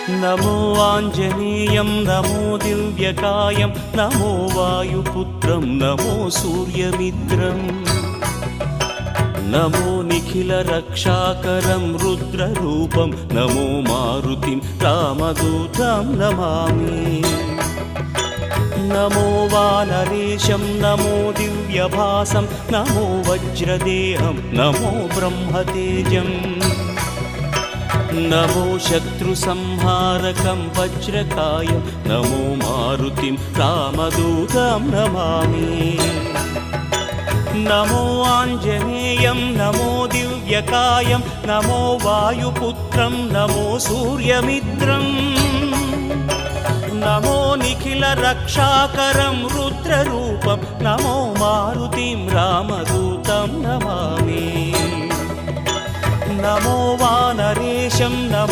नमो आञ्जनेयं नमो दिव्यकायं नमो वायुपुत्रं नमो सूर्यमित्रम् नमो निखिलरक्षाकरं रुद्ररूपं नमो मारुतिं रामदूतं Namami नमो वानरेशं नमो दिव्यभासं नमो वज्रदेहं नमो ब्रह्मतेजम् नमो शत्रुसंहारकं वज्रकायं नमो मारुतिं रामदूतं Namami नमो आञ्जनेयं नमो दिव्यकायं नमो वायुपुत्रं नमो सूर्यमित्रम् नमो निखिलरक्षाकरं रुद्ररूपं नमो मारुतिं रामदूतं Namami नमो वानरेशं नमो